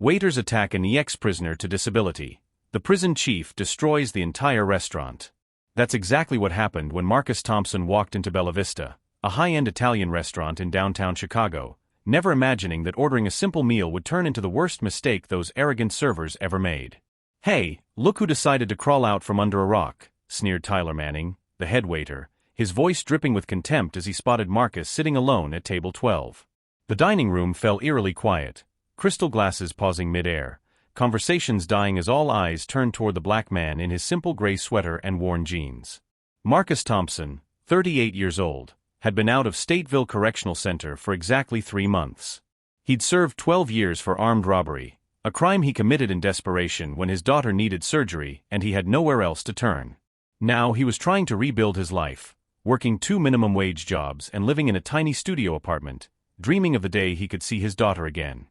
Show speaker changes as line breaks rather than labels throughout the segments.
Waiters attack an ex-prisoner to disability. The prison chief destroys the entire restaurant. That's exactly what happened when Marcus Thompson walked into Bella Vista, a high-end Italian restaurant in downtown Chicago, never imagining that ordering a simple meal would turn into the worst mistake those arrogant servers ever made. "Hey, look who decided to crawl out from under a rock," sneered Tyler Manning, the head waiter, his voice dripping with contempt as he spotted Marcus sitting alone at table 12. The dining room fell eerily quiet, crystal glasses pausing mid-air, conversations dying as all eyes turned toward the black man in his simple gray sweater and worn jeans. Marcus Thompson, 38 years old, had been out of Stateville Correctional Center for exactly 3 months. He'd served 12 years for armed robbery, a crime he committed in desperation when his daughter needed surgery and he had nowhere else to turn. Now he was trying to rebuild his life, working 2 minimum-wage jobs and living in a tiny studio apartment, dreaming of the day he could see his daughter again.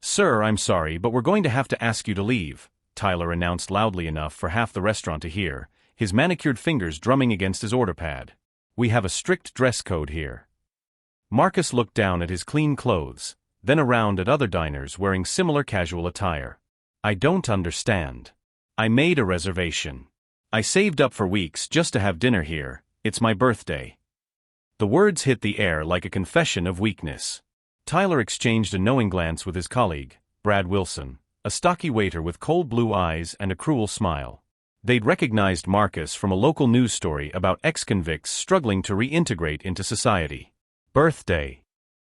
"Sir, I'm sorry, but we're going to have to ask you to leave," Tyler announced loudly enough for half the restaurant to hear, his manicured fingers drumming against his order pad. "We have a strict dress code here." Marcus looked down at his clean clothes, then around at other diners wearing similar casual attire. "I don't understand. I made a reservation. I saved up for weeks just to have dinner here. It's my birthday." The words hit the air like a confession of weakness. Tyler exchanged a knowing glance with his colleague, Brad Wilson, a stocky waiter with cold blue eyes and a cruel smile. They'd recognized Marcus from a local news story about ex-convicts struggling to reintegrate into society. "Birthday."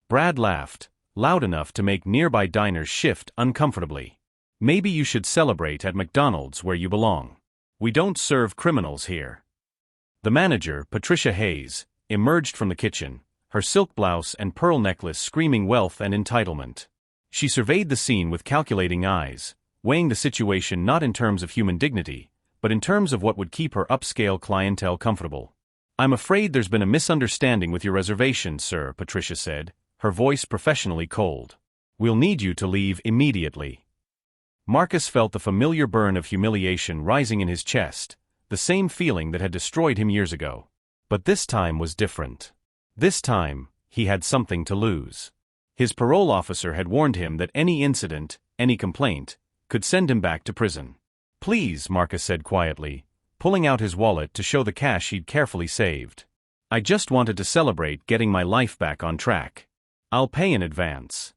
Brad laughed, loud enough to make nearby diners shift uncomfortably. "Maybe you should celebrate at McDonald's where you belong. We don't serve criminals here." The manager, Patricia Hayes, emerged from the kitchen, her silk blouse and pearl necklace screaming wealth and entitlement. She surveyed the scene with calculating eyes, weighing the situation not in terms of human dignity, but in terms of what would keep her upscale clientele comfortable. "I'm afraid there's been a misunderstanding with your reservation, sir," Patricia said, her voice professionally cold. "We'll need you to leave immediately." Marcus felt the familiar burn of humiliation rising in his chest, the same feeling that had destroyed him years ago. But this time was different. This time, he had something to lose. His parole officer had warned him that any incident, any complaint, could send him back to prison. "Please," Marcus said quietly, pulling out his wallet to show the cash he'd carefully saved. "I just wanted to celebrate getting my life back on track. I'll pay in advance."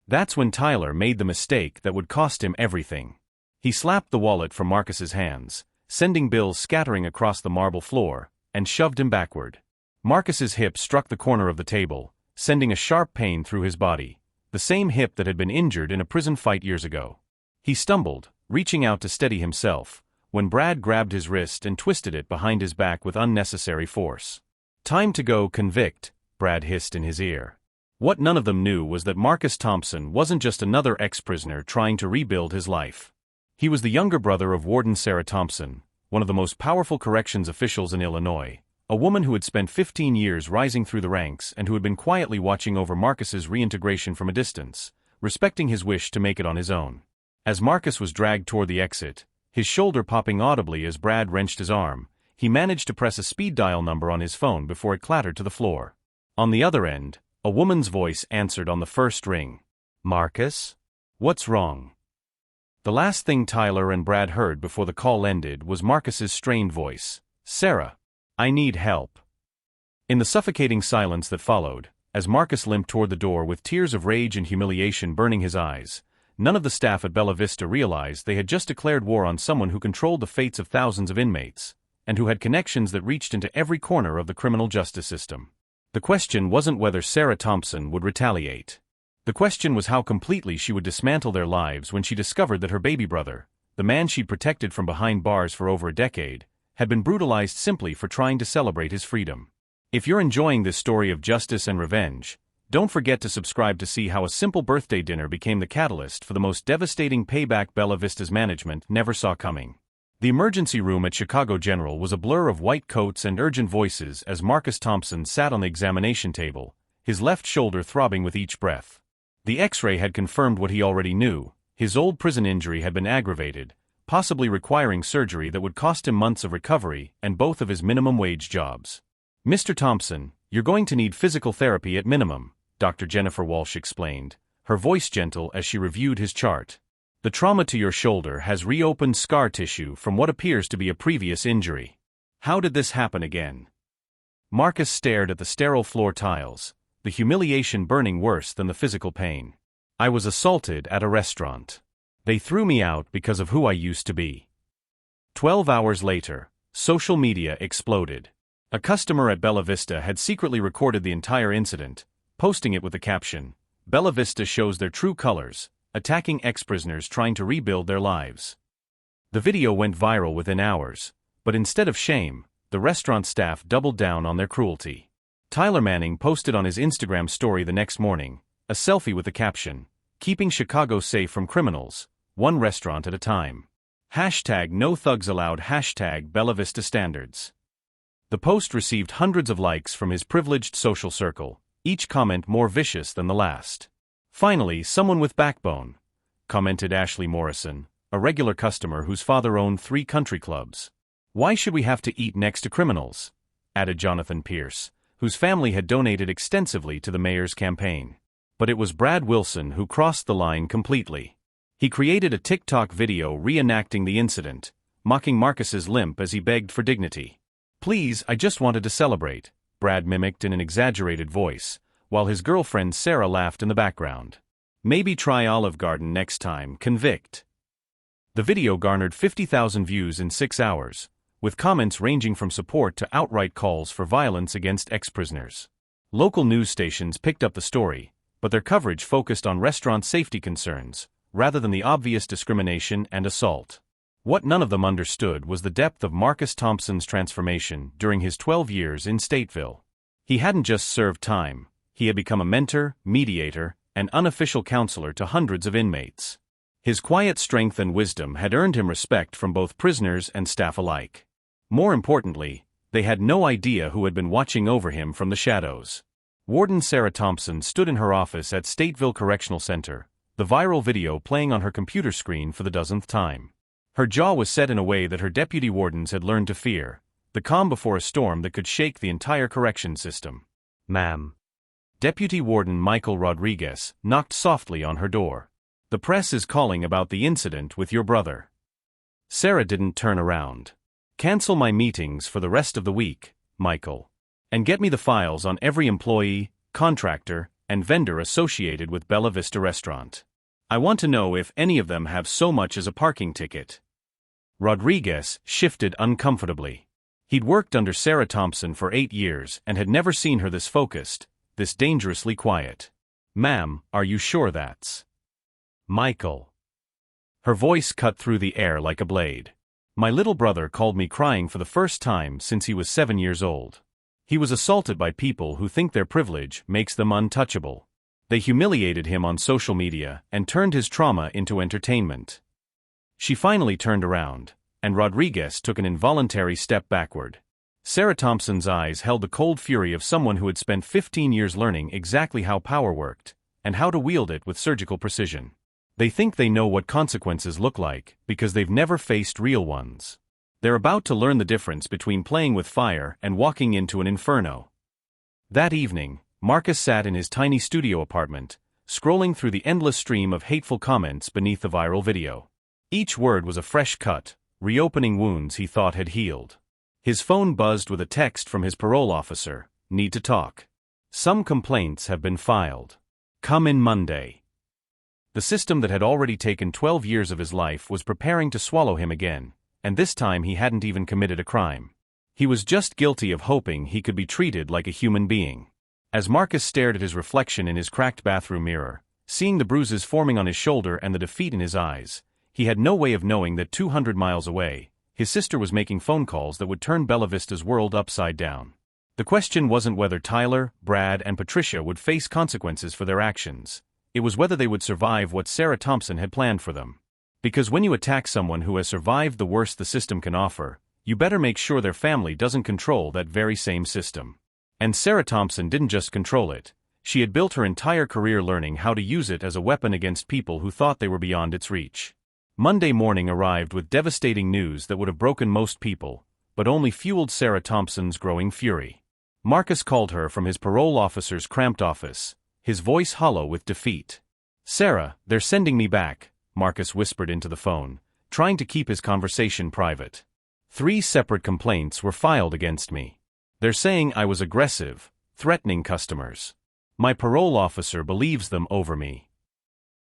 That's when Tyler made the mistake that would cost him everything. He slapped the wallet from Marcus's hands, sending bills scattering across the marble floor, and shoved him backward. Marcus's hip struck the corner of the table, sending a sharp pain through his body, the same hip that had been injured in a prison fight years ago. He stumbled, reaching out to steady himself, when Brad grabbed his wrist and twisted it behind his back with unnecessary force. "Time to go, convict," Brad hissed in his ear. What none of them knew was that Marcus Thompson wasn't just another ex-prisoner trying to rebuild his life. He was the younger brother of Warden Sarah Thompson, one of the most powerful corrections officials in Illinois, a woman who had spent 15 years rising through the ranks and who had been quietly watching over Marcus's reintegration from a distance, respecting his wish to make it on his own. As Marcus was dragged toward the exit, his shoulder popping audibly as Brad wrenched his arm, he managed to press a speed dial number on his phone before it clattered to the floor. On the other end, a woman's voice answered on the first ring. "Marcus? What's wrong?" The last thing Tyler and Brad heard before the call ended was Marcus's strained voice. "Sarah, I need help." In the suffocating silence that followed, as Marcus limped toward the door with tears of rage and humiliation burning his eyes, none of the staff at Bella Vista realized they had just declared war on someone who controlled the fates of thousands of inmates, and who had connections that reached into every corner of the criminal justice system. The question wasn't whether Sarah Thompson would retaliate. The question was how completely she would dismantle their lives when she discovered that her baby brother, the man she'd protected from behind bars for over a decade, had been brutalized simply for trying to celebrate his freedom. If you're enjoying this story of justice and revenge, don't forget to subscribe to see how a simple birthday dinner became the catalyst for the most devastating payback Bella Vista's management never saw coming. The emergency room at Chicago General was a blur of white coats and urgent voices as Marcus Thompson sat on the examination table, his left shoulder throbbing with each breath. The X-ray had confirmed what he already knew: his old prison injury had been aggravated, possibly requiring surgery that would cost him months of recovery and both of his minimum-wage jobs. "Mr. Thompson, you're going to need physical therapy at minimum," Dr. Jennifer Walsh explained, her voice gentle as she reviewed his chart. The trauma to your shoulder has reopened scar tissue from what appears to be a previous injury. How did this happen again? Marcus stared at the sterile floor tiles, the humiliation burning worse than the physical pain. I was assaulted at a restaurant. They threw me out because of who I used to be. 12 hours later, social media exploded. A customer at Bella Vista had secretly recorded the entire incident, posting it with the caption, "Bella Vista shows their true colors, attacking ex-prisoners trying to rebuild their lives." The video went viral within hours, but instead of shame, the restaurant staff doubled down on their cruelty. Tyler Manning posted on his Instagram story the next morning, a selfie with the caption, "Keeping Chicago safe from criminals, one restaurant at a time." Hashtag no thugs allowed, hashtag Bella Vista standards. The post received hundreds of likes from his privileged social circle, each comment more vicious than the last. "Finally, someone with backbone," commented Ashley Morrison, a regular customer whose father owned 3 country clubs. "Why should we have to eat next to criminals?" added Jonathan Pierce, whose family had donated extensively to the mayor's campaign. But it was Brad Wilson who crossed the line completely. He created a TikTok video reenacting the incident, mocking Marcus's limp as he begged for dignity. "Please, I just wanted to celebrate," Brad mimicked in an exaggerated voice, while his girlfriend Sarah laughed in the background. "Maybe try Olive Garden next time, convict." The video garnered 50,000 views in 6 hours, with comments ranging from support to outright calls for violence against ex-prisoners. Local news stations picked up the story, but their coverage focused on restaurant safety concerns, rather than the obvious discrimination and assault. What none of them understood was the depth of Marcus Thompson's transformation during his 12 years in Stateville. He hadn't just served time, he had become a mentor, mediator, and unofficial counselor to hundreds of inmates. His quiet strength and wisdom had earned him respect from both prisoners and staff alike. More importantly, they had no idea who had been watching over him from the shadows. Warden Sarah Thompson stood in her office at Stateville Correctional Center, the viral video playing on her computer screen for the dozenth time. Her jaw was set in a way that her deputy wardens had learned to fear, the calm before a storm that could shake the entire correction system. "Ma'am." Deputy Warden Michael Rodriguez knocked softly on her door. "The press is calling about the incident with your brother." Sarah didn't turn around. "Cancel my meetings for the rest of the week, Michael. And get me the files on every employee, contractor, and vendor associated with Bella Vista Restaurant. I want to know if any of them have so much as a parking ticket." Rodriguez shifted uncomfortably. He'd worked under Sarah Thompson for 8 years and had never seen her this focused, this dangerously quiet. "Ma'am, are you sure that's Michael?" Her voice cut through the air like a blade. "My little brother called me crying for the first time since he was 7 years old. He was assaulted by people who think their privilege makes them untouchable. They humiliated him on social media and turned his trauma into entertainment." She finally turned around, and Rodriguez took an involuntary step backward. Sarah Thompson's eyes held the cold fury of someone who had spent 15 years learning exactly how power worked, and how to wield it with surgical precision. They think they know what consequences look like because they've never faced real ones. They're about to learn the difference between playing with fire and walking into an inferno. That evening, Marcus sat in his tiny studio apartment, scrolling through the endless stream of hateful comments beneath the viral video. Each word was a fresh cut, reopening wounds he thought had healed. His phone buzzed with a text from his parole officer, "Need to talk. Some complaints have been filed. Come in Monday." The system that had already taken 12 years of his life was preparing to swallow him again, and this time he hadn't even committed a crime. He was just guilty of hoping he could be treated like a human being. As Marcus stared at his reflection in his cracked bathroom mirror, seeing the bruises forming on his shoulder and the defeat in his eyes, he had no way of knowing that 200 miles away, his sister was making phone calls that would turn Bella Vista's world upside down. The question wasn't whether Tyler, Brad, and Patricia would face consequences for their actions. It was whether they would survive what Sarah Thompson had planned for them. Because when you attack someone who has survived the worst the system can offer, you better make sure their family doesn't control that very same system. And Sarah Thompson didn't just control it, she had built her entire career learning how to use it as a weapon against people who thought they were beyond its reach. Monday morning arrived with devastating news that would have broken most people, but only fueled Sarah Thompson's growing fury. Marcus called her from his parole officer's cramped office, his voice hollow with defeat. "Sarah, they're sending me back. Marcus whispered into the phone, trying to keep his conversation private. 3 separate complaints were filed against me. They're saying I was aggressive, threatening customers. My parole officer believes them over me.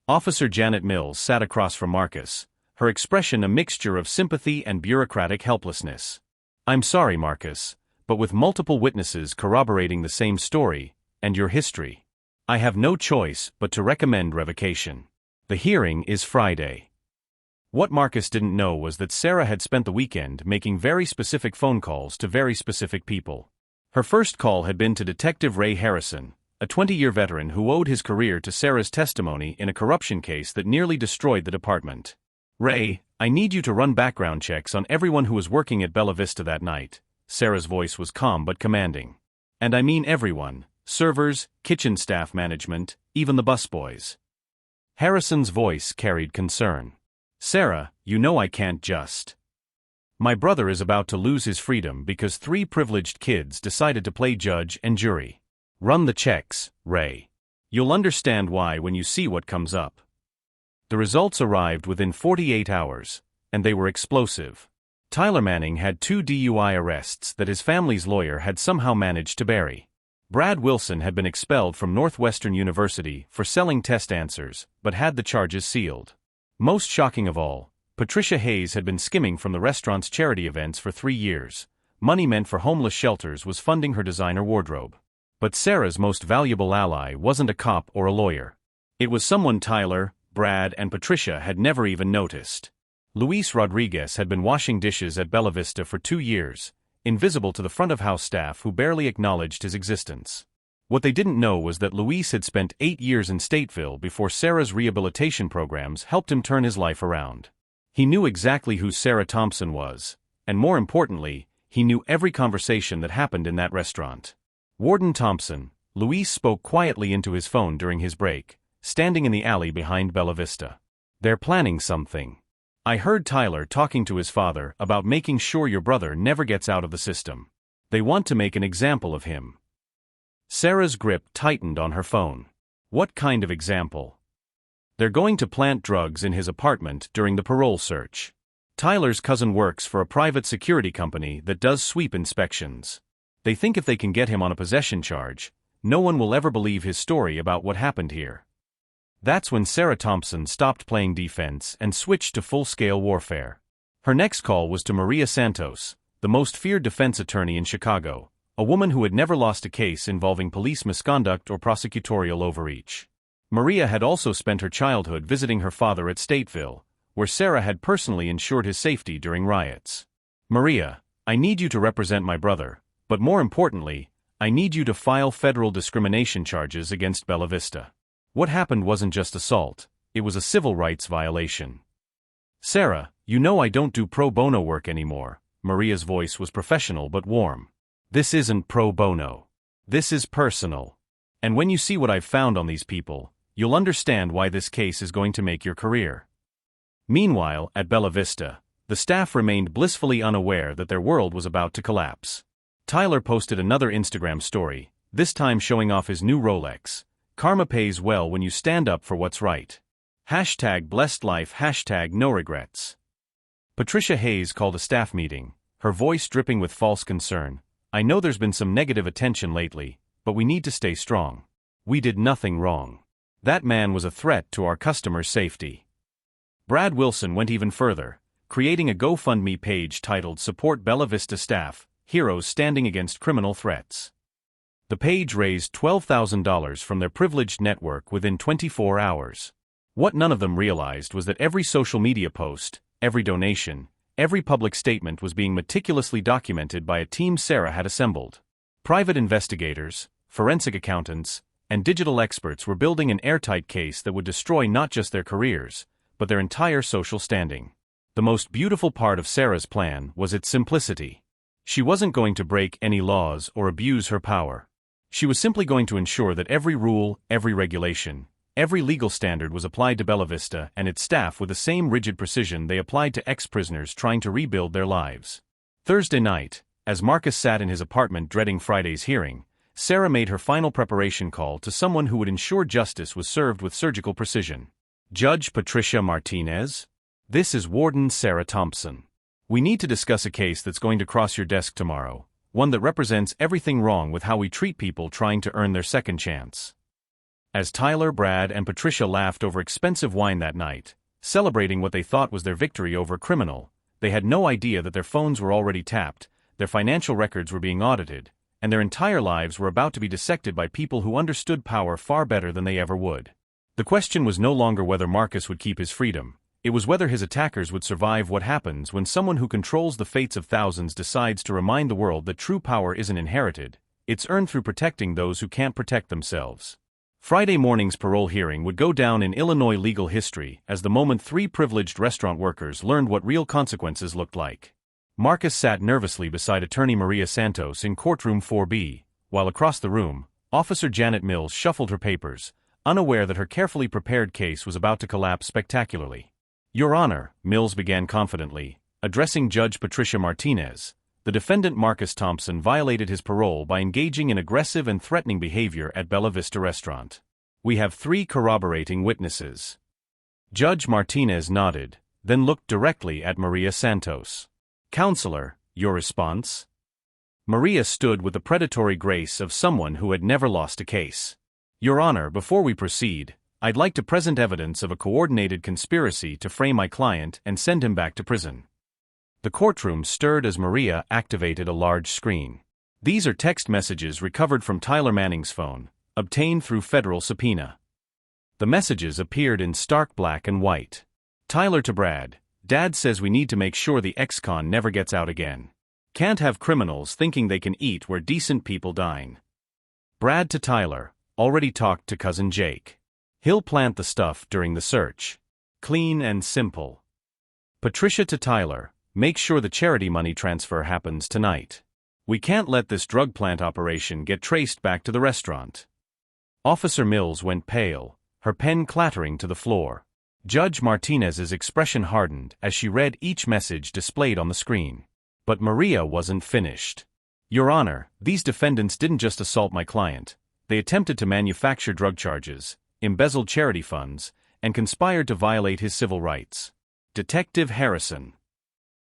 Officer Janet Mills sat across from Marcus, her expression a mixture of sympathy and bureaucratic helplessness. I'm sorry, Marcus, but with multiple witnesses corroborating the same story, and your history, I have no choice but to recommend revocation. The hearing is Friday. What Marcus didn't know was that Sarah had spent the weekend making very specific phone calls to very specific people. Her first call had been to Detective Ray Harrison, a 20-year veteran who owed his career to Sarah's testimony in a corruption case that nearly destroyed the department. Ray, I need you to run background checks on everyone who was working at Bella Vista that night. Sarah's voice was calm but commanding. And I mean everyone, servers, kitchen staff, management, even the busboys. Harrison's voice carried concern. Sarah, you know I can't just. My brother is about to lose his freedom because 3 privileged kids decided to play judge and jury. Run the checks, Ray. You'll understand why when you see what comes up. The results arrived within 48 hours, and they were explosive. Tyler Manning had 2 DUI arrests that his family's lawyer had somehow managed to bury. Brad Wilson had been expelled from Northwestern University for selling test answers, but had the charges sealed. Most shocking of all, Patricia Hayes had been skimming from the restaurant's charity events for 3 years. Money meant for homeless shelters was funding her designer wardrobe. But Sarah's most valuable ally wasn't a cop or a lawyer. It was someone Tyler, Brad, and Patricia had never even noticed. Luis Rodriguez had been washing dishes at Bella Vista for 2 years, invisible to the front-of-house staff who barely acknowledged his existence. What they didn't know was that Luis had spent 8 years in Stateville before Sarah's rehabilitation programs helped him turn his life around. He knew exactly who Sarah Thompson was, and more importantly, he knew every conversation that happened in that restaurant. Warden Thompson, Luis spoke quietly into his phone during his break, standing in the alley behind Bella Vista. They're planning something. I heard Tyler talking to his father about making sure your brother never gets out of the system. They want to make an example of him. Sarah's grip tightened on her phone. What kind of example? They're going to plant drugs in his apartment during the parole search. Tyler's cousin works for a private security company that does sweep inspections. They think if they can get him on a possession charge, no one will ever believe his story about what happened here. That's when Sarah Thompson stopped playing defense and switched to full-scale warfare. Her next call was to Maria Santos, the most feared defense attorney in Chicago, a woman who had never lost a case involving police misconduct or prosecutorial overreach. Maria had also spent her childhood visiting her father at Stateville, where Sarah had personally ensured his safety during riots. Maria, I need you to represent my brother, but more importantly, I need you to file federal discrimination charges against Bella Vista. What happened wasn't just assault, it was a civil rights violation. Sarah, you know I don't do pro bono work anymore. Maria's voice was professional but warm. This isn't pro bono. This is personal. And when you see what I've found on these people, you'll understand why this case is going to make your career. Meanwhile, at Bella Vista, the staff remained blissfully unaware that their world was about to collapse. Tyler posted another Instagram story, this time showing off his new Rolex. Karma pays well when you stand up for what's right. #BlessedLife, #no regrets. Patricia Hayes called a staff meeting, her voice dripping with false concern. I know there's been some negative attention lately, but we need to stay strong. We did nothing wrong. That man was a threat to our customers' safety. Brad Wilson went even further, creating a GoFundMe page titled Support Bella Vista Staff, Heroes Standing Against Criminal Threats. The page raised $12,000 from their privileged network within 24 hours. What none of them realized was that every social media post, every donation, every public statement was being meticulously documented by a team Sarah had assembled. Private investigators, forensic accountants, and digital experts were building an airtight case that would destroy not just their careers, but their entire social standing. The most beautiful part of Sarah's plan was its simplicity. She wasn't going to break any laws or abuse her power. She was simply going to ensure that every rule, every regulation, every legal standard was applied to Bella Vista and its staff with the same rigid precision they applied to ex-prisoners trying to rebuild their lives. Thursday night, as Marcus sat in his apartment dreading Friday's hearing, Sarah made her final preparation call to someone who would ensure justice was served with surgical precision. Judge Patricia Martinez? This is Warden Sarah Thompson. We need to discuss a case that's going to cross your desk tomorrow, one that represents everything wrong with how we treat people trying to earn their second chance. As Tyler, Brad, and Patricia laughed over expensive wine that night, celebrating what they thought was their victory over a criminal, they had no idea that their phones were already tapped, their financial records were being audited, and their entire lives were about to be dissected by people who understood power far better than they ever would. The question was no longer whether Marcus would keep his freedom, it was whether his attackers would survive what happens when someone who controls the fates of thousands decides to remind the world that true power isn't inherited, it's earned through protecting those who can't protect themselves. Friday morning's parole hearing would go down in Illinois legal history as the moment three privileged restaurant workers learned what real consequences looked like. Marcus sat nervously beside attorney Maria Santos in courtroom 4B, while across the room, Officer Janet Mills shuffled her papers, unaware that her carefully prepared case was about to collapse spectacularly. Your Honor, Mills began confidently, addressing Judge Patricia Martinez, the defendant Marcus Thompson violated his parole by engaging in aggressive and threatening behavior at Bella Vista Restaurant. We have 3 corroborating witnesses. Judge Martinez nodded, then looked directly at Maria Santos. Counselor, your response? Maria stood with the predatory grace of someone who had never lost a case. Your Honor, before we proceed, I'd like to present evidence of a coordinated conspiracy to frame my client and send him back to prison. The courtroom stirred as Maria activated a large screen. These are text messages recovered from Tyler Manning's phone, obtained through federal subpoena. The messages appeared in stark black and white. Tyler to Brad, Dad says we need to make sure the ex-con never gets out again. Can't have criminals thinking they can eat where decent people dine. Brad to Tyler, already talked to cousin Jake. He'll plant the stuff during the search. Clean and simple. Patricia to Tyler, make sure the charity money transfer happens tonight. We can't let this drug plant operation get traced back to the restaurant. Officer Mills went pale, her pen clattering to the floor. Judge Martinez's expression hardened as she read each message displayed on the screen. But Maria wasn't finished. Your Honor, these defendants didn't just assault my client. They attempted to manufacture drug charges, embezzled charity funds, and conspired to violate his civil rights. Detective Harrison.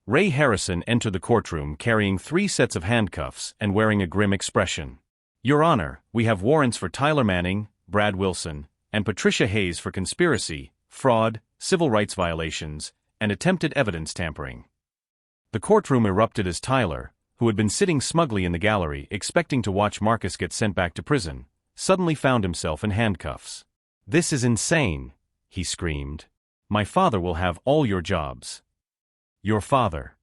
Ray Harrison entered the courtroom carrying 3 sets of handcuffs and wearing a grim expression. Your Honor, we have warrants for Tyler Manning, Brad Wilson, and Patricia Hayes for conspiracy, fraud, civil rights violations, and attempted evidence tampering. The courtroom erupted as Tyler, who had been sitting smugly in the gallery expecting to watch Marcus get sent back to prison, suddenly found himself in handcuffs. This is insane, he screamed. My father will have all your jobs. Your father.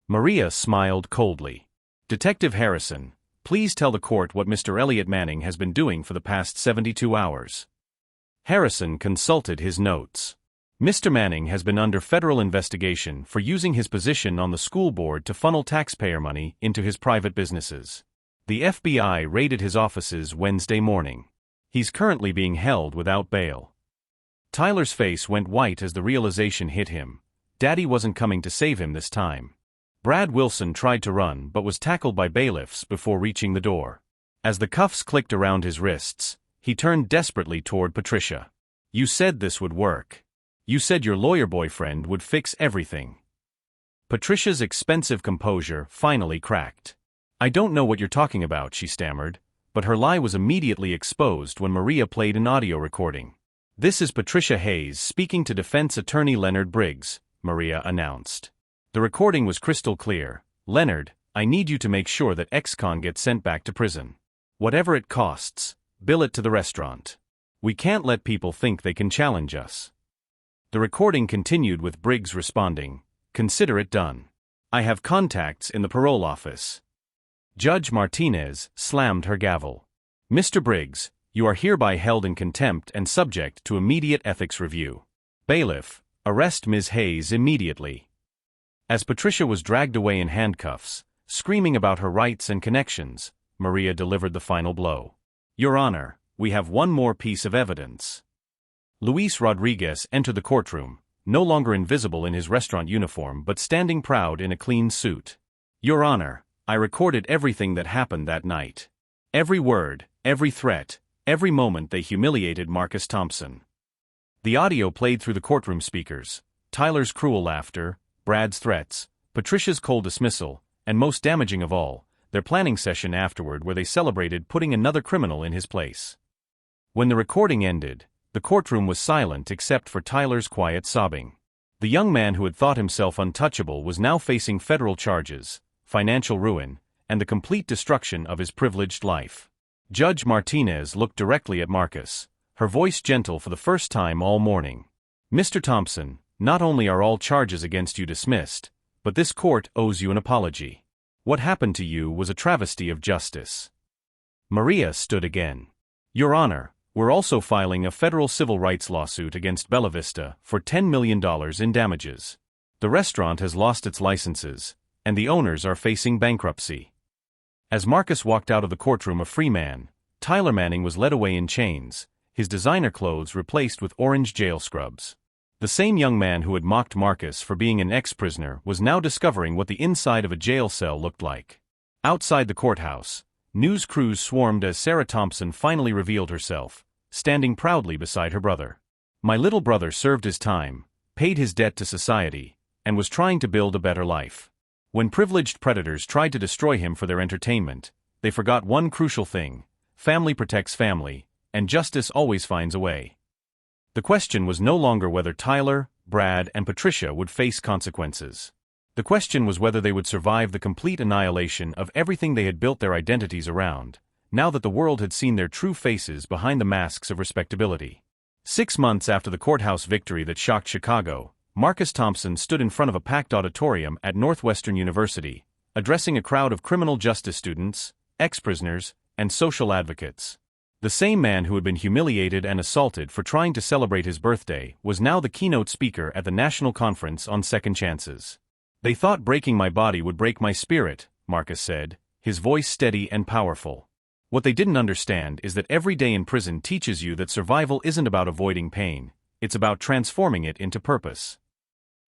Maria smiled coldly. Detective Harrison, please tell the court what Mr. Elliot Manning has been doing for the past 72 hours. Harrison consulted his notes. Mr. Manning has been under federal investigation for using his position on the school board to funnel taxpayer money into his private businesses. The FBI raided his offices Wednesday morning. He's currently being held without bail. Tyler's face went white as the realization hit him. Daddy wasn't coming to save him this time. Brad Wilson tried to run but was tackled by bailiffs before reaching the door. As the cuffs clicked around his wrists, he turned desperately toward Patricia. You said this would work. You said your lawyer boyfriend would fix everything. Patricia's expensive composure finally cracked. I don't know what you're talking about, she stammered, but her lie was immediately exposed when Maria played an audio recording. This is Patricia Hayes speaking to defense attorney Leonard Briggs, Maria announced. The recording was crystal clear. Leonard, I need you to make sure that ex-con gets sent back to prison. Whatever it costs, bill it to the restaurant. We can't let people think they can challenge us. The recording continued with Briggs responding, consider it done. I have contacts in the parole office. Judge Martinez slammed her gavel. Mr. Briggs, you are hereby held in contempt and subject to immediate ethics review. Bailiff, arrest Ms. Hayes immediately. As Patricia was dragged away in handcuffs, screaming about her rights and connections, Maria delivered the final blow. Your Honor, we have one more piece of evidence. Luis Rodriguez entered the courtroom, no longer invisible in his restaurant uniform but standing proud in a clean suit. Your Honor, I recorded everything that happened that night. Every word, every threat, every moment they humiliated Marcus Thompson. The audio played through the courtroom speakers: Tyler's cruel laughter, Brad's threats, Patricia's cold dismissal, and most damaging of all, their planning session afterward where they celebrated putting another criminal in his place. When the recording ended, the courtroom was silent except for Tyler's quiet sobbing. The young man who had thought himself untouchable was now facing federal charges, financial ruin, and the complete destruction of his privileged life. Judge Martinez looked directly at Marcus, her voice gentle for the first time all morning. "Mr. Thompson, not only are all charges against you dismissed, but this court owes you an apology. What happened to you was a travesty of justice." Maria stood again. "Your Honor, we're also filing a federal civil rights lawsuit against Bella Vista for $10 million in damages. The restaurant has lost its licenses, and the owners are facing bankruptcy." As Marcus walked out of the courtroom a free man, Tyler Manning was led away in chains, his designer clothes replaced with orange jail scrubs. The same young man who had mocked Marcus for being an ex-prisoner was now discovering what the inside of a jail cell looked like. Outside the courthouse, news crews swarmed as Sarah Thompson finally revealed herself, standing proudly beside her brother. "My little brother served his time, paid his debt to society, and was trying to build a better life. When privileged predators tried to destroy him for their entertainment, they forgot one crucial thing: family protects family, and justice always finds a way." The question was no longer whether Tyler, Brad, and Patricia would face consequences. The question was whether they would survive the complete annihilation of everything they had built their identities around, now that the world had seen their true faces behind the masks of respectability. 6 months after the courthouse victory that shocked Chicago, Marcus Thompson stood in front of a packed auditorium at Northwestern University, addressing a crowd of criminal justice students, ex-prisoners, and social advocates. The same man who had been humiliated and assaulted for trying to celebrate his birthday was now the keynote speaker at the National Conference on Second Chances. "They thought breaking my body would break my spirit," Marcus said, his voice steady and powerful. "What they didn't understand is that every day in prison teaches you that survival isn't about avoiding pain, it's about transforming it into purpose."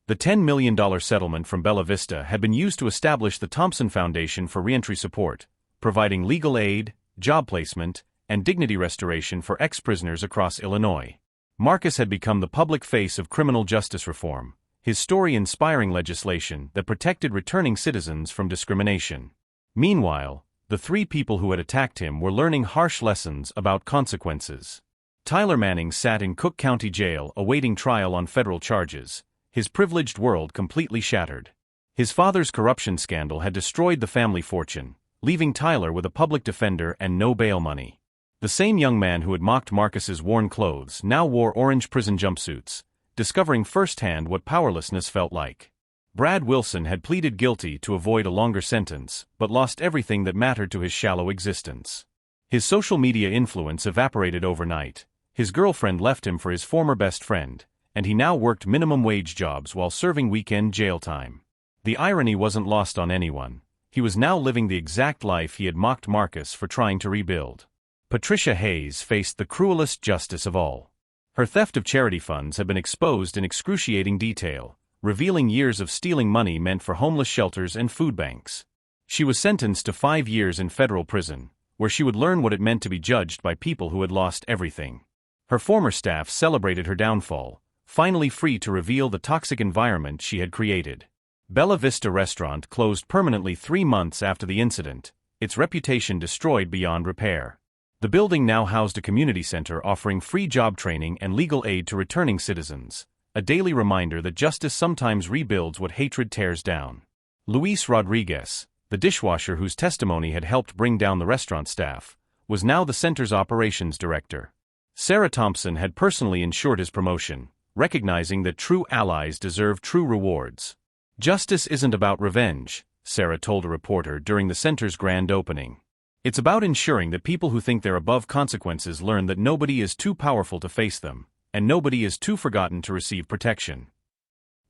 The $10 million settlement from Bella Vista had been used to establish the Thompson Foundation for Reentry Support, providing legal aid, job placement, and dignity restoration for ex-prisoners across Illinois. Marcus had become the public face of criminal justice reform, his story inspiring legislation that protected returning citizens from discrimination. Meanwhile, the 3 people who had attacked him were learning harsh lessons about consequences. Tyler Manning sat in Cook County Jail awaiting trial on federal charges, his privileged world completely shattered. His father's corruption scandal had destroyed the family fortune, leaving Tyler with a public defender and no bail money. The same young man who had mocked Marcus's worn clothes now wore orange prison jumpsuits, discovering firsthand what powerlessness felt like. Brad Wilson had pleaded guilty to avoid a longer sentence, but lost everything that mattered to his shallow existence. His social media influence evaporated overnight, his girlfriend left him for his former best friend, and he now worked minimum wage jobs while serving weekend jail time. The irony wasn't lost on anyone. He was now living the exact life he had mocked Marcus for trying to rebuild. Patricia Hayes faced the cruelest justice of all. Her theft of charity funds had been exposed in excruciating detail, revealing years of stealing money meant for homeless shelters and food banks. She was sentenced to 5 years in federal prison, where she would learn what it meant to be judged by people who had lost everything. Her former staff celebrated her downfall, finally free to reveal the toxic environment she had created. Bella Vista Restaurant closed permanently 3 months after the incident, its reputation destroyed beyond repair. The building now housed a community center offering free job training and legal aid to returning citizens, a daily reminder that justice sometimes rebuilds what hatred tears down. Luis Rodriguez, the dishwasher whose testimony had helped bring down the restaurant staff, was now the center's operations director. Sarah Thompson had personally ensured his promotion, recognizing that true allies deserve true rewards. "Justice isn't about revenge," Sarah told a reporter during the center's grand opening. "It's about ensuring that people who think they're above consequences learn that nobody is too powerful to face them, and nobody is too forgotten to receive protection."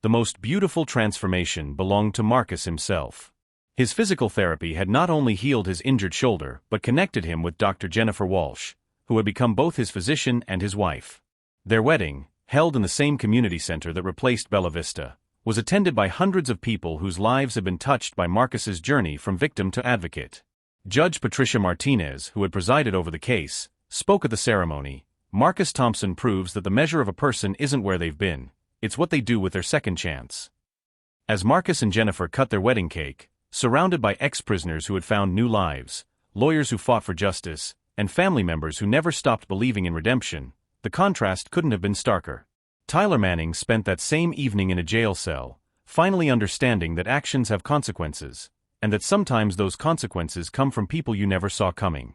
The most beautiful transformation belonged to Marcus himself. His physical therapy had not only healed his injured shoulder but connected him with Dr. Jennifer Walsh, who had become both his physician and his wife. Their wedding, held in the same community center that replaced Bella Vista, was attended by hundreds of people whose lives had been touched by Marcus's journey from victim to advocate. Judge Patricia Martinez, who had presided over the case, spoke at the ceremony, Marcus Thompson proves that the measure of a person isn't where they've been, it's what they do with their second chance. As Marcus and Jennifer cut their wedding cake, surrounded by ex-prisoners who had found new lives, lawyers who fought for justice, and family members who never stopped believing in redemption, the contrast couldn't have been starker. Tyler Manning spent that same evening in a jail cell, finally understanding that actions have consequences, and that sometimes those consequences come from people you never saw coming.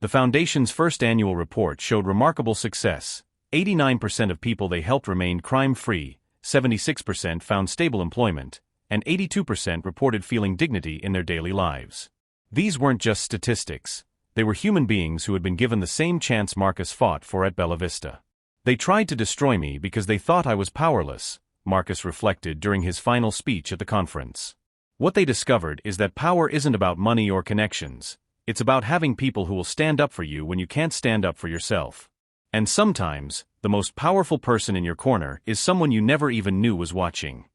The Foundation's first annual report showed remarkable success. 89% of people they helped remained crime-free, 76% found stable employment, and 82% reported feeling dignity in their daily lives. These weren't just statistics. They were human beings who had been given the same chance Marcus fought for at Bella Vista. They tried to destroy me because they thought I was powerless, Marcus reflected during his final speech at the conference. What they discovered is that power isn't about money or connections. It's about having people who will stand up for you when you can't stand up for yourself. And sometimes, the most powerful person in your corner is someone you never even knew was watching.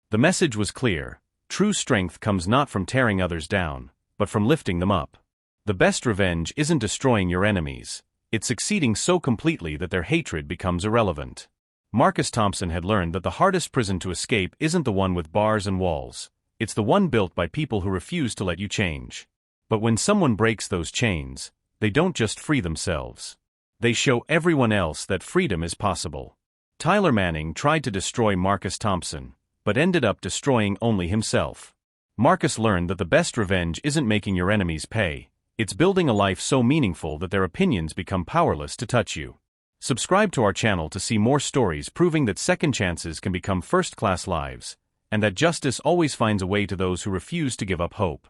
The message was clear. True strength comes not from tearing others down, but from lifting them up. The best revenge isn't destroying your enemies. It's succeeding so completely that their hatred becomes irrelevant. Marcus Thompson had learned that the hardest prison to escape isn't the one with bars and walls. It's the one built by people who refuse to let you change. But when someone breaks those chains, they don't just free themselves. They show everyone else that freedom is possible. Tyler Manning tried to destroy Marcus Thompson, but ended up destroying only himself. Marcus learned that the best revenge isn't making your enemies pay. It's building a life so meaningful that their opinions become powerless to touch you. Subscribe to our channel to see more stories proving that second chances can become first-class lives, and that justice always finds a way to those who refuse to give up hope.